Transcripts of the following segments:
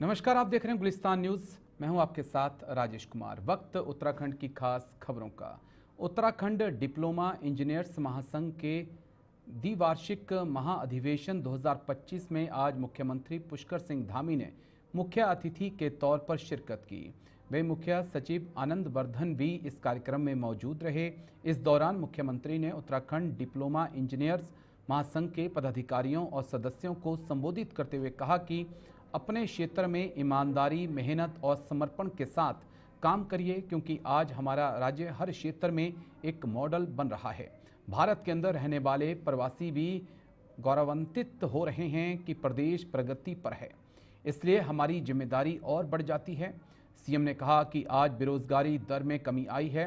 नमस्कार, आप देख रहे हैं गुलिस्तान न्यूज़। मैं हूं आपके साथ राजेश कुमार। वक्त उत्तराखंड की खास खबरों का। उत्तराखंड डिप्लोमा इंजीनियर्स महासंघ के द्विवार्षिक महाअधिवेशन 2025 में आज मुख्यमंत्री पुष्कर सिंह धामी ने मुख्य अतिथि के तौर पर शिरकत की। वे मुख्य सचिव आनंद वर्धन भी इस कार्यक्रम में मौजूद रहे। इस दौरान मुख्यमंत्री ने उत्तराखंड डिप्लोमा इंजीनियर्स महासंघ के पदाधिकारियों और सदस्यों को संबोधित करते हुए कहा कि अपने क्षेत्र में ईमानदारी, मेहनत और समर्पण के साथ काम करिए, क्योंकि आज हमारा राज्य हर क्षेत्र में एक मॉडल बन रहा है। भारत के अंदर रहने वाले प्रवासी भी गौरवान्वित हो रहे हैं कि प्रदेश प्रगति पर है, इसलिए हमारी जिम्मेदारी और बढ़ जाती है। सीएम ने कहा कि आज बेरोजगारी दर में कमी आई है,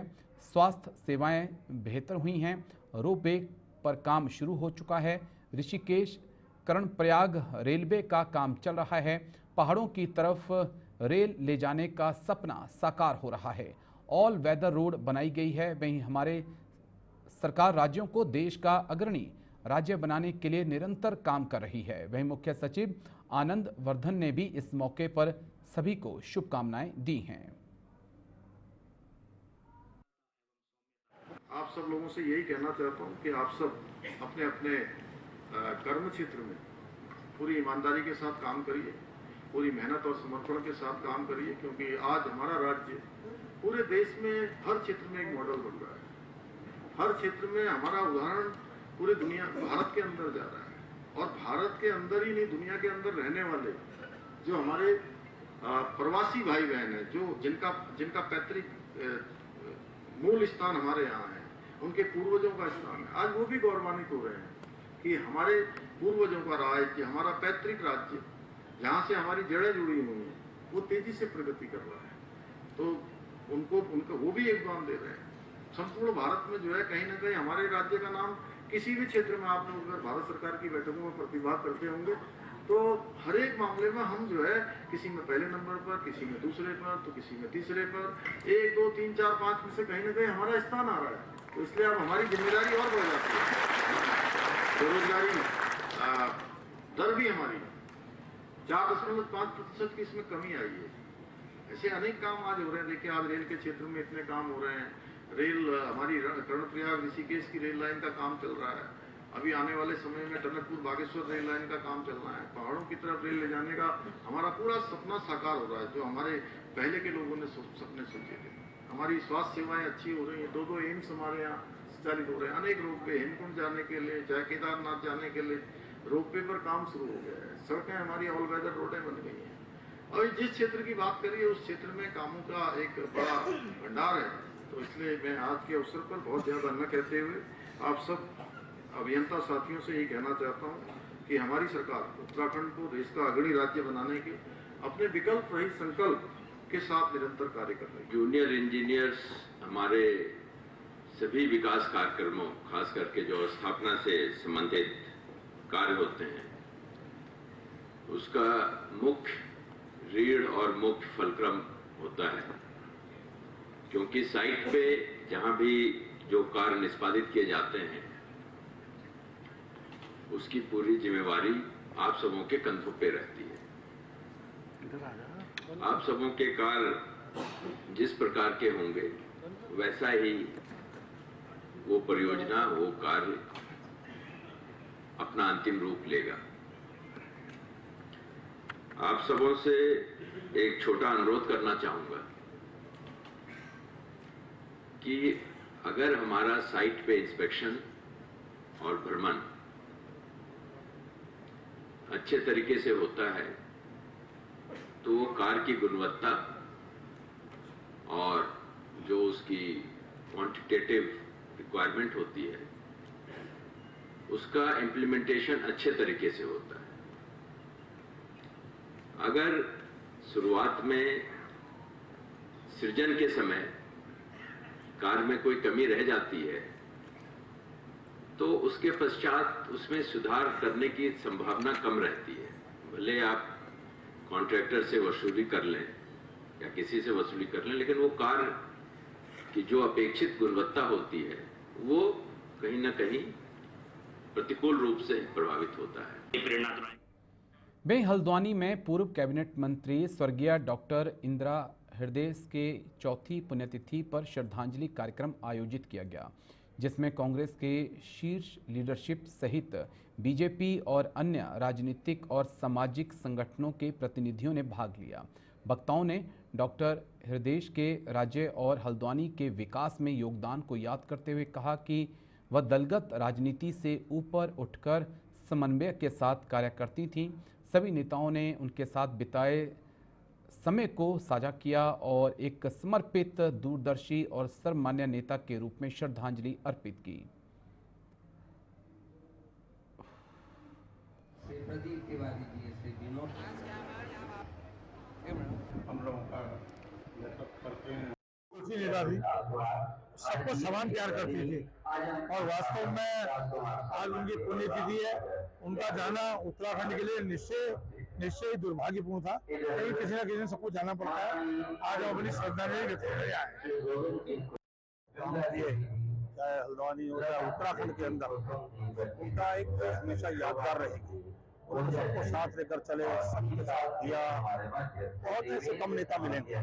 स्वास्थ्य सेवाएं बेहतर हुई हैं, रोपवे पर काम शुरू हो चुका है, ऋषिकेश कर्णप्रयाग रेलवे का काम चल रहा है, पहाड़ों की तरफ रेल ले जाने का सपना साकार हो रहा है, ऑल वेदर रोड बनाई गई है। वहीं हमारे सरकार राज्यों को देश का अग्रणी राज्य बनाने के लिए निरंतर काम कर रही है। वहीं मुख्य सचिव आनंद वर्धन ने भी इस मौके पर सभी को शुभकामनाएं दी हैं। आप सब लोगों से यही कहना चाहता हूं कि आप सब अपने अपने कर्म क्षेत्र में पूरी ईमानदारी के साथ काम करिए, पूरी मेहनत और समर्पण के साथ काम करिए, क्योंकि आज हमारा राज्य पूरे देश में हर क्षेत्र में एक मॉडल बन रहा है। हर क्षेत्र में हमारा उदाहरण पूरे दुनिया भारत के अंदर जा रहा है, और भारत के अंदर ही नहीं, दुनिया के अंदर रहने वाले जो हमारे प्रवासी भाई बहन है, जो जिनका पैतृक मूल स्थान हमारे यहाँ है, उनके पूर्वजों का स्थान है, आज वो भी गौरवान्वित हो रहे हैं कि हमारे पूर्वजों का राज्य, हमारा पैतृक राज्य, जहाँ से हमारी जड़ें जुड़ी हुई हैं, वो तेजी से प्रगति कर रहा है। तो उनको वो भी योगदान दे रहे हैं। संपूर्ण भारत में जो है, कहीं ना कहीं हमारे राज्य का नाम किसी भी क्षेत्र में आप लोग अगर भारत सरकार की बैठकों में प्रतिभाग करते होंगे, तो हर एक मामले में हम जो है, किसी में पहले नंबर पर, किसी में दूसरे पर, तो किसी में तीसरे पर, 1, 2, 3, 4, 5 में से कहीं ना कहीं हमारा स्थान आ रहा है। तो इसलिए अब हमारी जिम्मेदारी और बढ़ जाती है। बेरोजगारी दर भी हमारी 4.5% की इसमें कमी आई है। ऐसे अनेक काम आज हो रहे हैं। देखिए, आज रेल के क्षेत्र में इतने काम हो रहे हैं। रेल हमारी कर्णप्रयाग ऋषिकेश की रेल लाइन का काम चल रहा है। अभी आने वाले समय में टनकपुर बागेश्वर रेल लाइन का काम चल रहा है। पहाड़ों की तरफ रेल ले जाने का हमारा पूरा सपना साकार हो रहा है, जो हमारे पहले के लोगों ने सपने सोचे थे। हमारी स्वास्थ्य सेवाएं अच्छी हो रही है। 2 एम्स हमारे यहाँ संचालित हो रहे हैं। अनेक रोपवे, हेमकुंड जाने के लिए, चाहे केदारनाथ जाने के लिए रोपवे पर काम शुरू हो गया है। सड़कें हमारी ऑल वेदर रोडें बन गई हैं। और जिस क्षेत्र की बात करिए, उस क्षेत्र में कामों का एक बड़ा भंडार है। तो इसलिए मैं आज के अवसर पर बहुत ज्यादा न कहते हुए आप सब अभियंता साथियों से यही कहना चाहता हूँ कि हमारी सरकार उत्तराखंड को देश का अग्रणी राज्य बनाने के अपने विकल्प रहित संकल्प के साथ निरंतर कार्य कर रही है। जूनियर इंजीनियर्स हमारे सभी विकास कार्यक्रमों, खास करके जो स्थापना से संबंधित कार्य होते हैं, उसका मुख्य रीढ़ और मुख्य फलक्रम होता है। क्योंकि साइट पे जहां भी जो कार्य निष्पादित किए जाते हैं, उसकी पूरी जिम्मेवारी आप सबों के कंधों पे रहती है। आप सबों के कार्य जिस प्रकार के होंगे, वैसा ही वो परियोजना, वो कार्य अपना अंतिम रूप लेगा। आप सबों से एक छोटा अनुरोध करना चाहूंगा कि अगर हमारा साइट पे इंस्पेक्शन और भ्रमण अच्छे तरीके से होता है, तो वो कार्य की गुणवत्ता और जो उसकी क्वांटिटेटिव रिक्वायरमेंट होती है, उसका इम्प्लीमेंटेशन अच्छे तरीके से होता है। अगर शुरुआत में सृजन के समय कार्य में कोई कमी रह जाती है, तो उसके पश्चात उसमें सुधार करने की संभावना कम रहती है। भले आप कॉन्ट्रैक्टर से वसूली कर लें या किसी से वसूली कर लें, लेकिन वो कार्य की जो अपेक्षित गुणवत्ता होती है, वो कहीं ना कहीं प्रतिकूल रूप से प्रभावित होता है। वहीं हल्द्वानी में पूर्व कैबिनेट मंत्री स्वर्गीय डॉक्टर इंदिरा हृदय के चौथी पुण्यतिथि पर श्रद्धांजलि कार्यक्रम आयोजित किया गया, जिसमें कांग्रेस के शीर्ष लीडरशिप सहित बीजेपी और अन्य राजनीतिक और सामाजिक संगठनों के प्रतिनिधियों ने भाग लिया। वक्ताओं ने डॉक्टर हृदय के राज्य और हल्द्वानी के विकास में योगदान को याद करते हुए कहा कि वह दलगत राजनीति से ऊपर उठकर समन्वय के साथ कार्य करती थीं। सभी नेताओं ने उनके साथ बिताए समय को साझा किया और एक समर्पित, दूरदर्शी और सर्वमान्य नेता के रूप में श्रद्धांजलि अर्पित की। हम लोगों का करते हैं, नेता थी, सबको समान प्यार करती थी और वास्तव में आज उनकी पुण्यतिथि है। उनका जाना उत्तराखंड के लिए निश्चय दुर्भाग्यपूर्ण था, लेकिन किसी न किसी सबको जाना पड़ता है। आज हम अपनी श्रद्धांजलि देते हुए आए चाहे हल्द्वानी हो या उत्तराखंड के अंदर, उनका एक हमेशा यादगार रहेगी। उन सबको साथ लेकर चले, सबके साथ दिया। बहुत ऐसे कम नेता मिलेंगे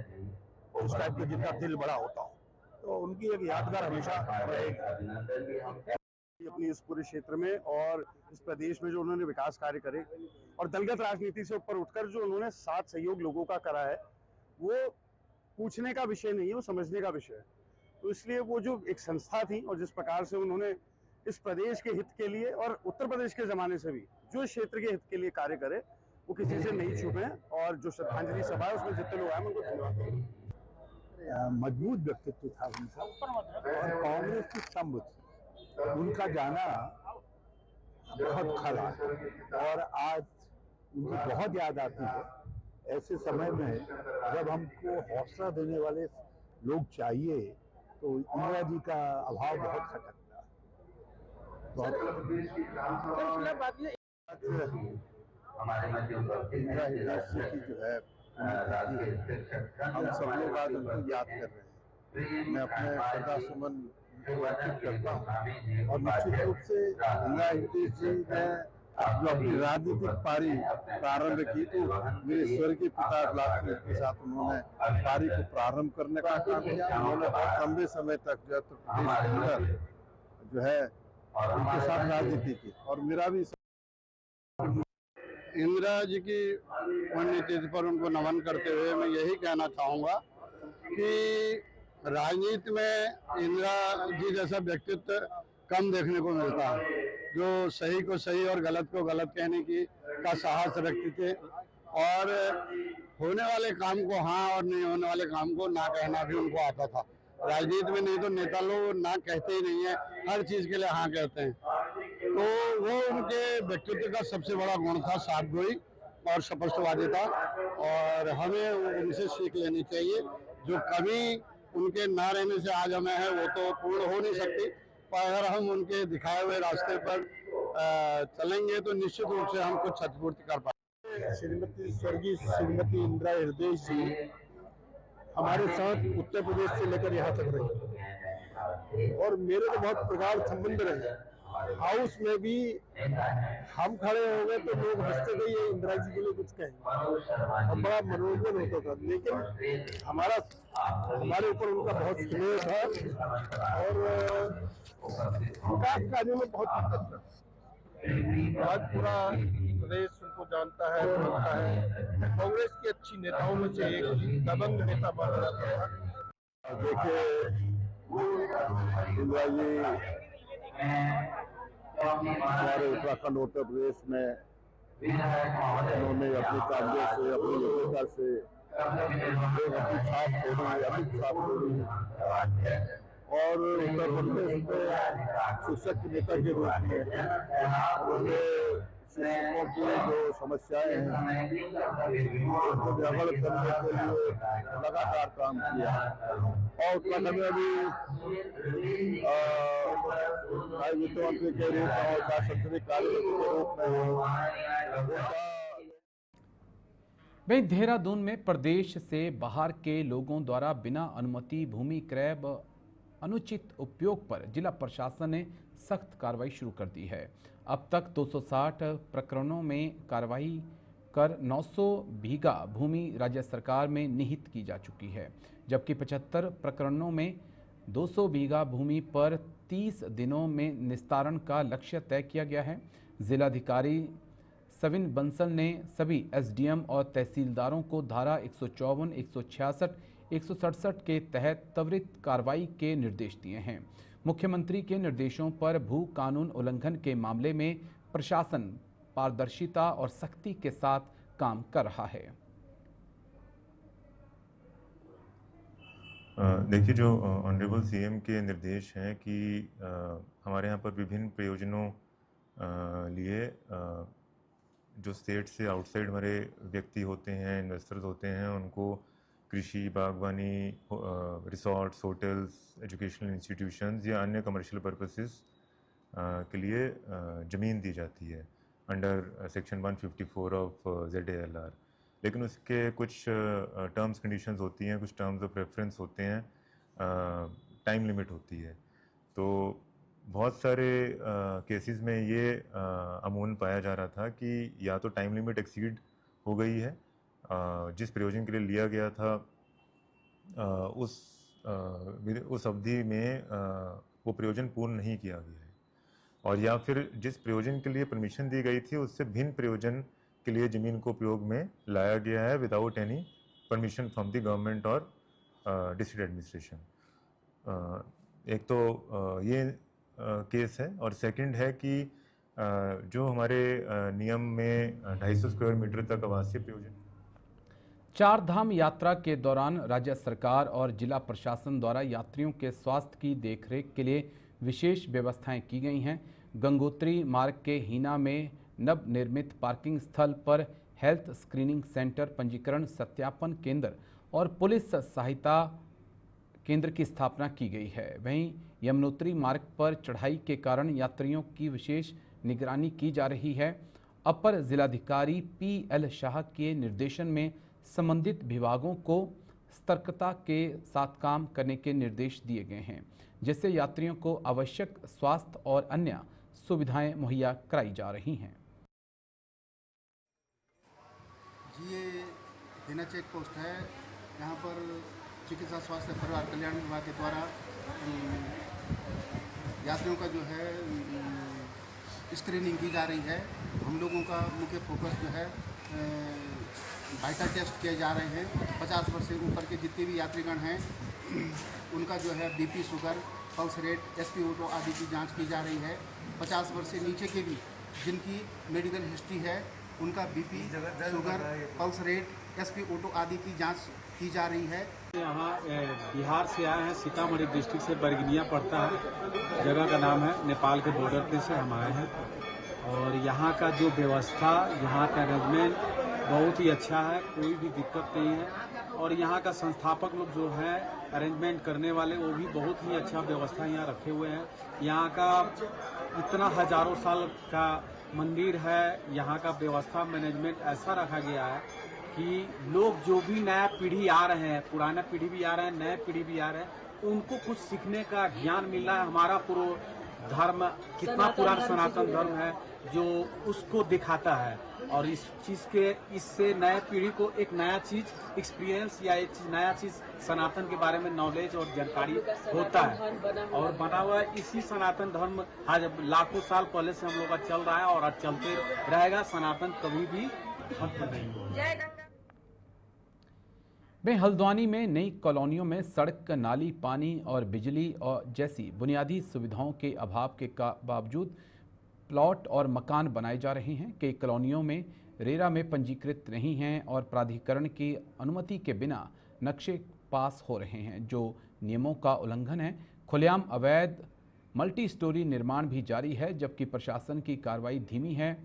उस टाइप के जिनका दिल बड़ा होता हो, तो उनकी एक यादगार हमेशा रहेगी। अपनी इस पूरे क्षेत्र में और इस प्रदेश में जो उन्होंने विकास कार्य करे और दलगत राजनीति से ऊपर उठकर जो उन्होंने साथ सहयोग लोगों का करा है, वो पूछने का विषय नहीं है, वो समझने का विषय है। तो इसलिए वो जो एक संस्था थी और जिस प्रकार से उन्होंने इस प्रदेश के हित के लिए और उत्तर प्रदेश के जमाने से भी जो क्षेत्र के हित के लिए कार्य करे, वो किसी से नहीं छूटे। और जो श्रद्धांजलि सभा है उसमें जितने लोग आए उनको धन्यवाद। मजबूत व्यक्तित्व था उनका और कांग्रेस की स्तंभ थी। उनका जाना बहुत खरा और आज उनकी बहुत याद आती है। ऐसे समय में जब हमको हौसला देने वाले लोग चाहिए, तो इंदिरा जी का अभाव बहुत खटकता है। इंदिरा हृदय की जो है हम सब लोग आज उनको याद कर रहे हैं। मैं अपने श्रद्धा सुमन अर्पित करता हूँ और निश्चित रूप से इंदिरा हृदय जी ने जो अपनी राजनीतिक पारी प्रारंभ की, तो मेरे स्वर्गीय पिता लाल के साथ उन्होंने पारी को प्रारंभ करने का काम किया। उन्होंने बहुत लंबे समय तक जो प्रदेश के अंदर जो है उनके साथ राजनीति की। और मेरा भी इंदिरा जी की पुण्यतिथि पर उनको नमन करते हुए मैं यही कहना चाहूँगा कि राजनीति में इंदिरा जी जैसा व्यक्तित्व कम देखने को मिलता है, जो सही को सही और गलत को गलत कहने का साहस रखते थे और होने वाले काम को हाँ और नहीं होने वाले काम को ना कहना भी उनको आता था। राजनीति में नहीं तो नेता लोग ना कहते ही नहीं है, हर चीज के लिए हाँ कहते हैं। तो वो उनके व्यक्तित्व का सबसे बड़ा गुण था, साफगोई और स्पष्टवादिता, और हमें उनसे सीख लेनी चाहिए। जो कमी उनके ना रहने से आज हमें है वो तो पूर्ण हो नहीं सकती, पर अगर हम उनके दिखाए हुए रास्ते पर चलेंगे तो निश्चित रूप से हम कुछ क्षतिपूर्ति कर पाएंगे। स्वर्गीय श्रीमती इंदिरा हृदय जी हमारे साथ उत्तर प्रदेश से लेकर यहाँ तक रही और मेरे तो बहुत प्रगाढ़ संबंध रहे। हाउस में भी हम खड़े हो गए तो लोग हंसते थे, ये इंदिरा जी के लिए कुछ कहेंगे, और बड़ा मनोरंजन होता था। लेकिन हमारे ऊपर उनका बहुत स्नेह था और विकास कार्यों में बहुत दिक्कत था। आज पूरा प्रदेश उनको जानता है, जानता है। कांग्रेस की अच्छी नेताओं में से एक दबंग नेता माना जाता है। देखिए इंदिरा जी हमारे उत्तराखंड उत्तर प्रदेश में उन्होंने अपनी काबिलियत से, अपनी योग्यता से अपनी छाप छोड़ी, अपनी छाप छोड़ी और उत्तर प्रदेश में शिक्षक नेता के रूप में उन्होंने शिक्षकों की जो समस्याएं हैं उनको निराकरण करने के लिए लगातार काम किया। और उत्तराखंड में भी वित्त मंत्री के रूप में और संसदीय कार्य के रूप में। वहीं देहरादून में प्रदेश से बाहर के लोगों द्वारा बिना अनुमति भूमि क्रय व अनुचित उपयोग पर जिला प्रशासन ने सख्त कार्रवाई शुरू कर दी है। अब तक 260 प्रकरणों में कार्रवाई कर 900 बीघा भूमि राज्य सरकार में निहित की जा चुकी है, जबकि 75 प्रकरणों में 200 बीघा भूमि पर 30 दिनों में निस्तारण का लक्ष्य तय किया गया है। जिलाधिकारी सविन बंसल ने सभी एसडीएम और तहसीलदारों को धारा 154, 166, 167 के तहत त्वरित कार्रवाई के निर्देश दिए हैं। मुख्यमंत्री के निर्देशों पर भू कानून उल्लंघन के मामले में प्रशासन पारदर्शिता और सख्ती के साथ काम कर रहा है। देखिए, जो ऑनरेबल सीएम के निर्देश हैं कि हमारे यहाँ पर विभिन्न प्रयोजनों लिए जो स्टेट से आउटसाइड हमारे व्यक्ति होते हैं, इन्वेस्टर्स होते हैं, उनको कृषि, बागवानी, रिसोर्ट्स, होटल्स, एजुकेशनल इंस्टीट्यूशंस या अन्य कमर्शियल पर्पसेस के लिए ज़मीन दी जाती है अंडर सेक्शन 154 ऑफ ZALR। लेकिन उसके कुछ टर्म्स कंडीशंस होती हैं, कुछ टर्म्स ऑफ रेफरेंस होते हैं, टाइम लिमिट होती है। तो बहुत सारे केसेस में ये अमूमन पाया जा रहा था कि या तो टाइम लिमिट एक्सीड हो गई है, जिस प्रयोजन के लिए लिया गया था उस अवधि में वो प्रयोजन पूर्ण नहीं किया गया है, और या फिर जिस प्रयोजन के लिए परमिशन दी गई थी उससे भिन्न प्रयोजन के लिए ज़मीन को उपयोग में लाया गया है without any permission from the government और डिस्ट्रिक्ट एडमिनिस्ट्रेशन। एक तो ये केस है, और सेकंड है कि जो हमारे नियम में 250 स्क्वायर मीटर तक आवासीय प्रयोजन। चार धाम यात्रा के दौरान राज्य सरकार और जिला प्रशासन द्वारा यात्रियों के स्वास्थ्य की देखरेख के लिए विशेष व्यवस्थाएं की गई हैं। गंगोत्री मार्ग के हीना में नवनिर्मित पार्किंग स्थल पर हेल्थ स्क्रीनिंग सेंटर, पंजीकरण सत्यापन केंद्र और पुलिस सहायता केंद्र की स्थापना की गई है। वहीं यमुनोत्री मार्ग पर चढ़ाई के कारण यात्रियों की विशेष निगरानी की जा रही है। अपर जिलाधिकारी PL शाह के निर्देशन में संबंधित विभागों को सतर्कता के साथ काम करने के निर्देश दिए गए हैं, जिससे यात्रियों को आवश्यक स्वास्थ्य और अन्य सुविधाएं मुहैया कराई जा रही हैं। जी, ये हीना चेक पोस्ट है। यहाँ पर चिकित्सा स्वास्थ्य परिवार कल्याण विभाग के द्वारा यात्रियों का जो है स्क्रीनिंग की जा रही है। हम लोगों का मुख्य फोकस जो है वाइटल टेस्ट किए जा रहे हैं। 50 वर्ष से ऊपर के जितने भी यात्रीगण हैं उनका जो है BP, sugar, pulse rate, SpO2 आदि की जांच की जा रही है। 50 वर्ष से नीचे के भी जिनकी मेडिकल हिस्ट्री है उनका BP, sugar, pulse rate, SpO2 आदि की जांच की जा रही है। यहाँ बिहार से आए हैं, सीतामढ़ी डिस्ट्रिक्ट से बरगनिया पड़ता है, जगह का नाम है, नेपाल के बॉर्डर पे से हम आए हैं। और यहाँ का जो व्यवस्था, यहाँ का अरेंजमेंट बहुत ही अच्छा है, कोई भी दिक्कत नहीं है। और यहाँ का संस्थापक लोग जो है अरेंजमेंट करने वाले, वो भी बहुत ही अच्छा व्यवस्था यहाँ रखे हुए हैं। यहाँ का इतना हजारों साल का मंदिर है, यहाँ का व्यवस्था मैनेजमेंट ऐसा रखा गया है कि लोग जो भी नया पीढ़ी आ रहे हैं, पुराना पीढ़ी भी आ रहे हैं, नए पीढ़ी भी आ रहे हैं, उनको कुछ सीखने का ज्ञान मिल रहा है। हमारा पूरा धर्म कितना पुराना सनातन धर्म है जो उसको दिखाता है, और इस चीज के इससे नए पीढ़ी को एक नया चीज एक्सपीरियंस या एक नया चीज सनातन के बारे में नॉलेज और जानकारी होता है। और बना हुआ इसी सनातन धर्म आज लाखों साल पहले से हम लोग का चल रहा है और आज चलते रहेगा। सनातन कभी भी खत्म नहीं होगा। हल्द्वानी में नई कॉलोनियों में सड़क, नाली, पानी और बिजली और जैसी बुनियादी सुविधाओं के अभाव के बावजूद प्लॉट और मकान बनाए जा रहे हैं। कई कॉलोनियों में रेरा में पंजीकृत नहीं हैं और प्राधिकरण की अनुमति के बिना नक्शे पास हो रहे हैं, जो नियमों का उल्लंघन है। खुलेआम अवैध मल्टी स्टोरी निर्माण भी जारी है, जबकि प्रशासन की कार्रवाई धीमी है।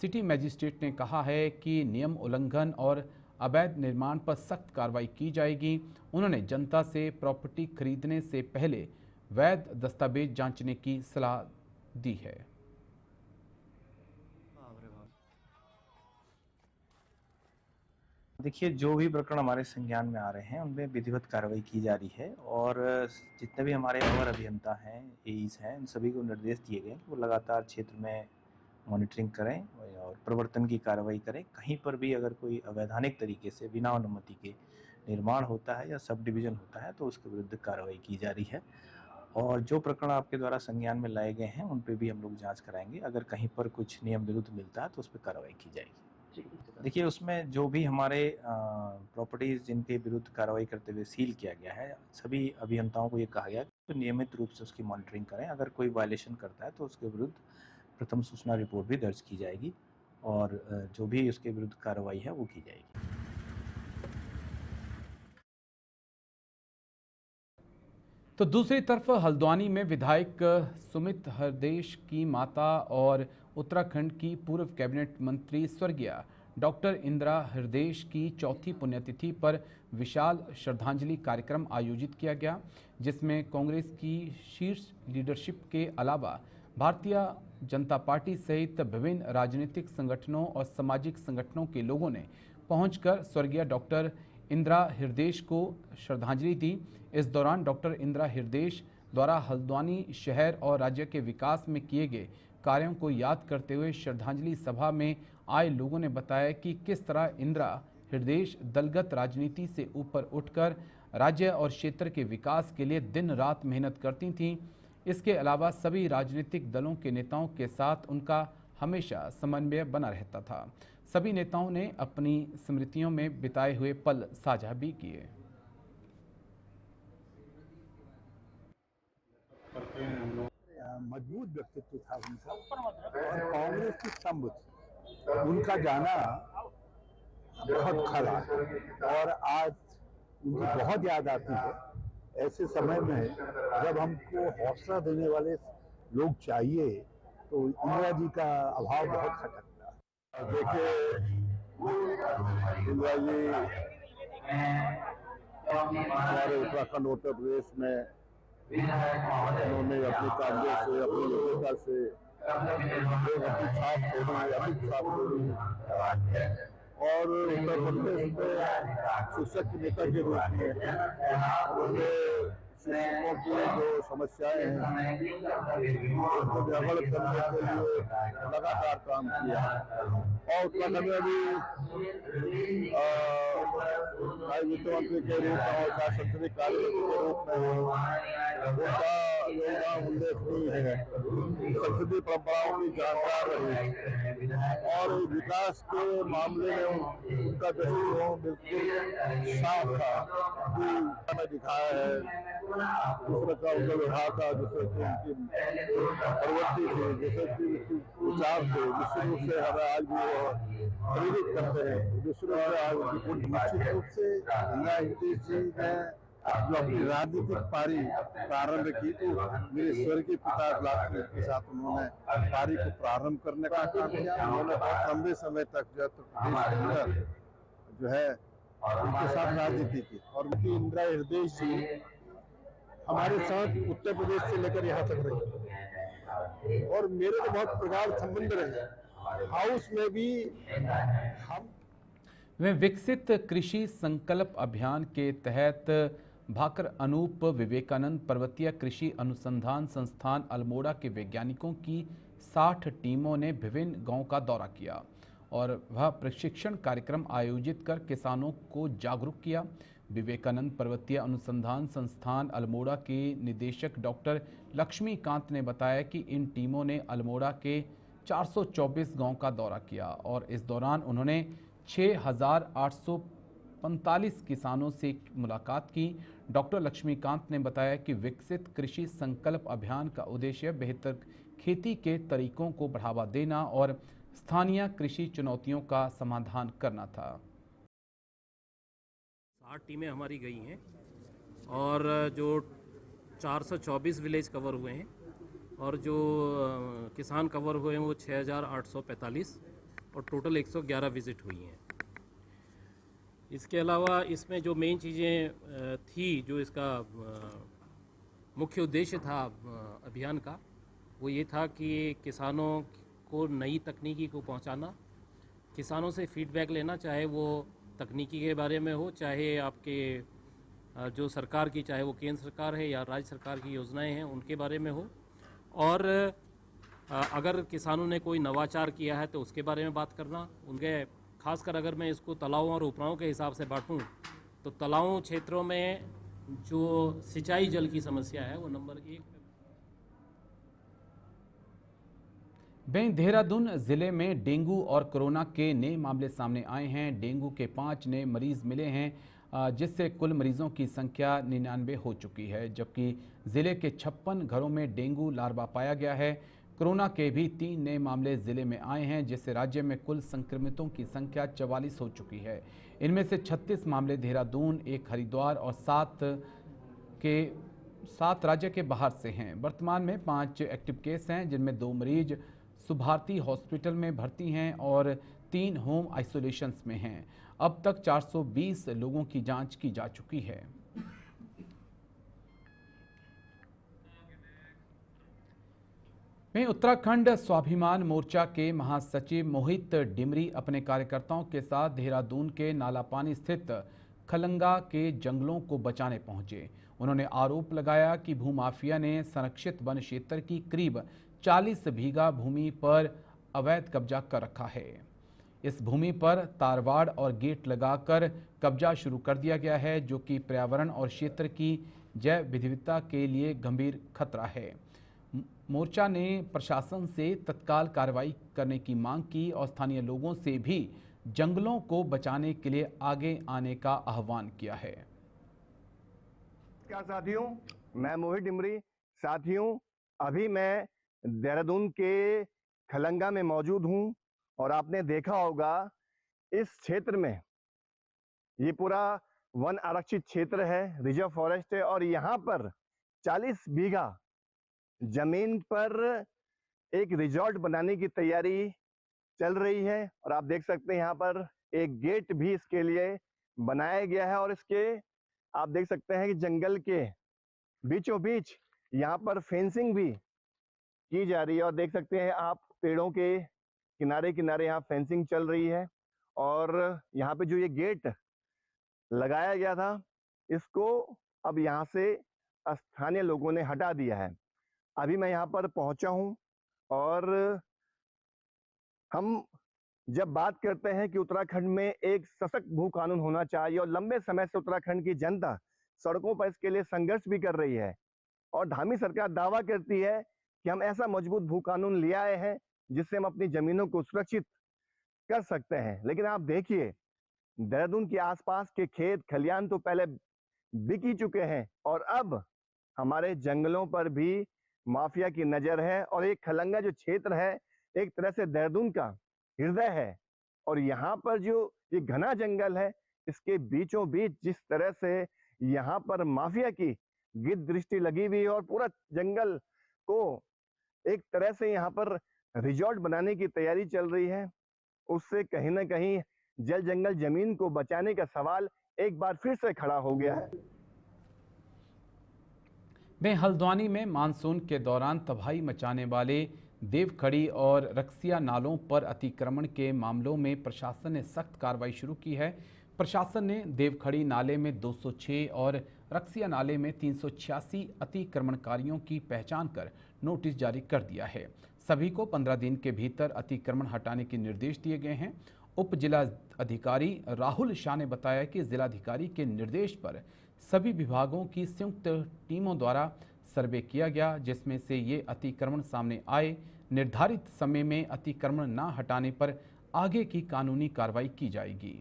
सिटी मजिस्ट्रेट ने कहा है कि नियम उल्लंघन और अवैध निर्माण पर सख्त कार्रवाई की जाएगी। उन्होंने जनता से प्रॉपर्टी खरीदने से पहले वैध दस्तावेज जांचने की सलाह दी है। देखिए, जो भी प्रकरण हमारे संज्ञान में आ रहे हैं उनमें विधिवत कार्रवाई की जा रही है, और जितने भी हमारे अवर अभियंता हैं, AEs हैं, इन सभी को निर्देश दिए गए कि वो लगातार क्षेत्र में मॉनिटरिंग करें और प्रवर्तन की कार्रवाई करें। कहीं पर भी अगर कोई अवैधानिक तरीके से बिना अनुमति के निर्माण होता है या सब डिवीज़न होता है तो उसके विरुद्ध कार्रवाई की जा रही है। और जो प्रकरण आपके द्वारा संज्ञान में लाए गए हैं उन पे भी हम लोग जांच कराएंगे। अगर कहीं पर कुछ नियम विरुद्ध मिलता है तो उस पर कार्रवाई की जाएगी। देखिए, उसमें जो भी हमारे प्रॉपर्टीज़ जिनके विरुद्ध कार्रवाई करते हुए सील किया गया है, सभी अभियंताओं को ये कहा गया कि नियमित रूप से उसकी मॉनिटरिंग करें। अगर कोई वायलेशन करता है तो उसके विरुद्ध प्रथम सूचना रिपोर्ट भी दर्ज की जाएगी और जो भी उसके विरुद्ध कार्रवाई है वो की जाएगी। तो दूसरी तरफ हल्द्वानी में विधायक सुमित हरदेश की माता और उत्तराखंड की पूर्व कैबिनेट मंत्री स्वर्गीय डॉक्टर इंदिरा हरदेश की चौथी पुण्यतिथि पर विशाल श्रद्धांजलि कार्यक्रम आयोजित किया गया, जिसमें कांग्रेस की शीर्ष लीडरशिप के अलावा भारतीय जनता पार्टी सहित विभिन्न राजनीतिक संगठनों और सामाजिक संगठनों के लोगों ने पहुंचकर स्वर्गीय डॉक्टर इंदिरा हरदेश को श्रद्धांजलि दी। इस दौरान डॉक्टर इंदिरा हरदेश द्वारा हल्द्वानी शहर और राज्य के विकास में किए गए कार्यों को याद करते हुए श्रद्धांजलि सभा में आए लोगों ने बताया कि किस तरह इंदिरा हरदेश दलगत राजनीति से ऊपर उठकर राज्य और क्षेत्र के विकास के लिए दिन रात मेहनत करती थीं। इसके अलावा सभी राजनीतिक दलों के नेताओं के साथ उनका हमेशा समन्वय बना रहता था। सभी नेताओं ने अपनी स्मृतियों में बिताए हुए पल साझा भी किए। मजबूत व्यक्तित्व था उनका और कांग्रेस की स्तंभ थी। उनका जाना बहुत खरा और आज उनकी बहुत याद आती है। ऐसे समय में जब हमको हौसला देने वाले लोग चाहिए तो इंदिरा जी का अभाव बहुत खटकता है। देखिए, इंदिरा जी हमारे उत्तराखंड उत्तर प्रदेश में उन्होंने अपनी काबिलियत से, अपनी योग्यता से अपनी छाप छोड़ी, अपनी छाप छोड़ी और उत्तर प्रदेश में शिक्षक के नेता के रूप में उन्होंने शिक्षकों की जो समस्याएं हैं उसको व्यावहार करने के लिए लगातार काम किया और उत्तराखंड में भी वित्त मंत्री के रूप में और संसदीय कार्यमंत्री के रूप में उनका योगदान उल्लेखनीय है। संसदीय परंपराओं की जानकार रहे और विकास के मामले में उनका दृष्टिकोण बिल्कुल साफ था कि दिखाया है। दूसरे का उनका व्यवहार था, दूसरे की उनकी प्रवृत्ति थी, दूसरे की विचार थे, निश्चित रूप से हमें आज भी वो प्रेरित करते हैं। निश्चित रूप से इंदिरा हरदेश जी ने जो अपनी राजनीतिक पारी प्रारंभ की तो मेरे स्वर्गीय पिता लाल के साथ उन्होंने पारी को प्रारंभ करने का काम किया। उन्होंने बहुत लंबे समय तक जो है उनके साथ राजनीति की और उनकी इंदिरा हरदेश जी हमारे साथ उत्तर प्रदेश से लेकर यहाँ तक रही और मेरे तो बहुत प्रगाढ़ संबंध रहे। हाउस में भी हम विकसित कृषि संकल्प अभियान के तहत भाकर अनूप विवेकानंद पर्वतीय कृषि अनुसंधान संस्थान अल्मोड़ा के वैज्ञानिकों की 60 टीमों ने विभिन्न गांवों का दौरा किया और वह प्रशिक्षण कार्यक्रम आयोजित कर किसानों को जागरूक किया। विवेकानंद पर्वतीय अनुसंधान संस्थान अल्मोड़ा के निदेशक डॉक्टर लक्ष्मीकांत ने बताया कि इन टीमों ने अल्मोड़ा के 424 गांव का दौरा किया और इस दौरान उन्होंने 6,845 किसानों से मुलाकात की। डॉक्टर लक्ष्मीकांत ने बताया कि विकसित कृषि संकल्प अभियान का उद्देश्य बेहतर खेती के तरीकों को बढ़ावा देना और स्थानीय कृषि चुनौतियों का समाधान करना था। 60 टीमें हमारी गई हैं और जो 424 विलेज कवर हुए हैं और जो किसान कवर हुए हैं वो 6,845 और टोटल 111 विजिट हुई हैं। इसके अलावा इसमें जो मेन चीज़ें थी, जो इसका मुख्य उद्देश्य था अभियान का, वो ये था कि किसानों को नई तकनीकी को पहुंचाना, किसानों से फीडबैक लेना, चाहे वो तकनीकी के बारे में हो, चाहे आपके जो सरकार की, चाहे वो केंद्र सरकार है या राज्य सरकार की योजनाएं हैं उनके बारे में हो, और अगर किसानों ने कोई नवाचार किया है तो उसके बारे में बात करना, उनके खासकर अगर मैं इसको तालाबों और उपराओं के हिसाब से बांटूं तो तालाबों क्षेत्रों में जो सिंचाई जल की समस्या है वो नंबर 1 पे। वहीं देहरादून जिले में डेंगू और कोरोना के नए मामले सामने आए हैं। डेंगू के 5 नए मरीज मिले हैं, जिससे कुल मरीजों की संख्या 99 हो चुकी है, जबकि जिले के 56 घरों में डेंगू लार्वा पाया गया है। कोरोना के भी 3 नए मामले जिले में आए हैं, जिससे राज्य में कुल संक्रमितों की संख्या 44 हो चुकी है। इनमें से 36 मामले देहरादून, 1 हरिद्वार और 7 राज्य के बाहर से हैं। वर्तमान में 5 एक्टिव केस हैं, जिनमें 2 मरीज सुभारती हॉस्पिटल में भर्ती हैं और 3 होम आइसोलेशन में हैं। अब तक 420 लोगों की जांच की जा चुकी है। वहीं उत्तराखंड स्वाभिमान मोर्चा के महासचिव मोहित डिमरी अपने कार्यकर्ताओं के साथ देहरादून के नालापानी स्थित खलंगा के जंगलों को बचाने पहुंचे। उन्होंने आरोप लगाया कि भूमाफिया ने संरक्षित वन क्षेत्र की करीब 40 बीघा भूमि पर अवैध कब्जा कर रखा है। इस भूमि पर तारवाड़ और गेट लगाकर कब्जा शुरू कर दिया गया है, जो कि पर्यावरण और क्षेत्र की जैव विविधता के लिए गंभीर खतरा है। मोर्चा ने प्रशासन से तत्काल कार्रवाई करने की मांग की और स्थानीय लोगों से भी जंगलों को बचाने के लिए आगे आने का आह्वान किया है। क्या साथियों, मैं मोहित डिमरी। साथियों, अभी मैं देहरादून के खलंगा में मौजूद हूं और आपने देखा होगा इस क्षेत्र में ये पूरा वन आरक्षित क्षेत्र है, रिजर्व फॉरेस्ट है और यहाँ पर 40 बीघा जमीन पर एक रिजॉर्ट बनाने की तैयारी चल रही है और आप देख सकते हैं यहाँ पर एक गेट भी इसके लिए बनाया गया है और इसके आप देख सकते हैं कि जंगल के बीचों बीच यहाँ पर फेंसिंग भी की जा रही है और देख सकते हैं आप पेड़ों के किनारे किनारे यहाँ फेंसिंग चल रही है और यहाँ पे जो ये गेट लगाया गया था इसको अब यहाँ से स्थानीय लोगों ने हटा दिया है। अभी मैं यहाँ पर पहुंचा हूँ और हम जब बात करते हैं कि उत्तराखंड में एक सशक्त भू कानून होना चाहिए और लंबे समय से उत्तराखंड की जनता सड़कों पर इसके लिए संघर्ष भी कर रही है और धामी सरकार दावा करती है कि हम ऐसा मजबूत भू कानून ले आए हैं जिससे हम अपनी जमीनों को सुरक्षित कर सकते हैं, लेकिन आप देखिए देहरादून के आसपास के खेत खलियान तो पहले बिक ही चुके हैं और अब हमारे जंगलों पर भी माफिया की नजर है और एक खलंगा जो क्षेत्र है एक तरह से देहरादून का हृदय है और यहाँ पर जो ये घना जंगल है इसके बीचों बीच जिस तरह से यहाँ पर माफिया की गिद्ध दृष्टि लगी हुई है और पूरा जंगल को एक तरह से यहाँ पर रिजॉर्ट बनाने की तैयारी चल रही है, उससे कहीं ना कहीं जल जंगल जमीन को बचाने का सवाल एक बार फिर से खड़ा हो गया है। में हल्द्वानी में मानसून के दौरान तबाही मचाने वाले देवखड़ी और रक्सिया नालों पर अतिक्रमण के मामलों में प्रशासन ने सख्त कार्रवाई शुरू की है। प्रशासन ने देवखड़ी नाले में 206 और रक्सिया नाले में 386 अतिक्रमणकारियों की पहचान कर नोटिस जारी कर दिया है। सभी को 15 दिन के भीतर अतिक्रमण हटाने के निर्देश दिए गए हैं। उप जिला अधिकारी राहुल शाह ने बताया कि जिलाधिकारी के निर्देश पर सभी विभागों की संयुक्त टीमों द्वारा सर्वे किया गया, जिसमें से ये अतिक्रमण सामने आए। निर्धारित समय में अतिक्रमण न हटाने पर आगे की कानूनी कार्रवाई की जाएगी।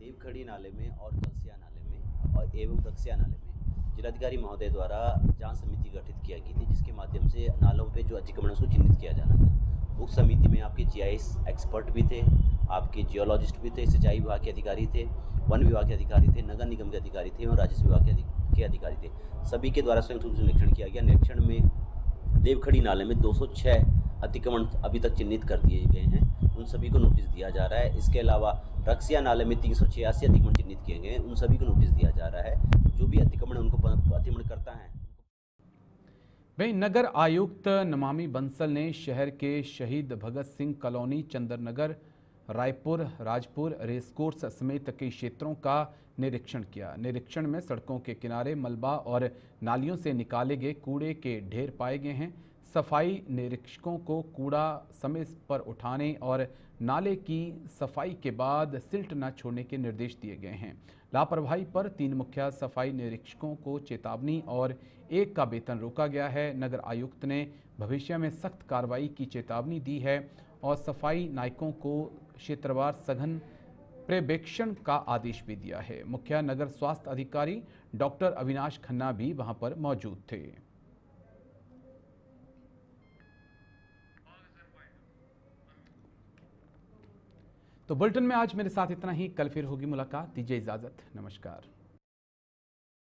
देवखड़ी नाले में और कलसिया नाले में और एवं रक्सिया नाले में जिलाधिकारी महोदय द्वारा जांच समिति गठित किया गई थी, जिसके माध्यम से नालों पे जो अतिक्रमण को चिन्हित किया जाना था। उस समिति में आपके जीआईएस एक्सपर्ट भी थे, आपके जियोलॉजिस्ट भी थे, सिंचाई विभाग के अधिकारी थे, वन विभाग के अधिकारी थे, नगर निगम के अधिकारी थे और राजस्व विभाग के अधिकारी थे। सभी के द्वारा संयुक्त रूप से निरीक्षण किया गया। निरीक्षण में देवखड़ी नाले में 206 अतिक्रमण अभी तक चिन्हित कर दिए गए हैं, उन सभी को नोटिस दिया जा रहा है। इसके अलावा रक्सिया नाले में 386 अतिक्रमण चिन्हित किए गए हैं, उन सभी को नोटिस दिया जा रहा है। जो भी अतिक्रमण उनको अतिक्रमण करता है। वहीं नगर आयुक्त नमामि बंसल ने शहर के शहीद भगत सिंह कॉलोनी, चंदरनगर रायपुर, राजपुर, रेसकोर्स समेत कई क्षेत्रों का निरीक्षण किया। निरीक्षण में सड़कों के किनारे मलबा और नालियों से निकाले गए कूड़े के ढेर पाए गए हैं। सफाई निरीक्षकों को कूड़ा समय पर उठाने और नाले की सफाई के बाद सिल्ट न छोड़ने के निर्देश दिए गए हैं। लापरवाही पर 3 मुख्य सफाई निरीक्षकों को चेतावनी और 1 का वेतन रोका गया है। नगर आयुक्त ने भविष्य में सख्त कार्रवाई की चेतावनी दी है और सफाई नायकों को क्षेत्रवार सघन पर्यवेक्षण का आदेश भी दिया है। मुख्य नगर स्वास्थ्य अधिकारी डॉक्टर अविनाश खन्ना भी वहां पर मौजूद थे। तो बुलेटिन में आज मेरे साथ इतना ही। कल फिर होगी मुलाकात। दीजिए इजाजत। नमस्कार।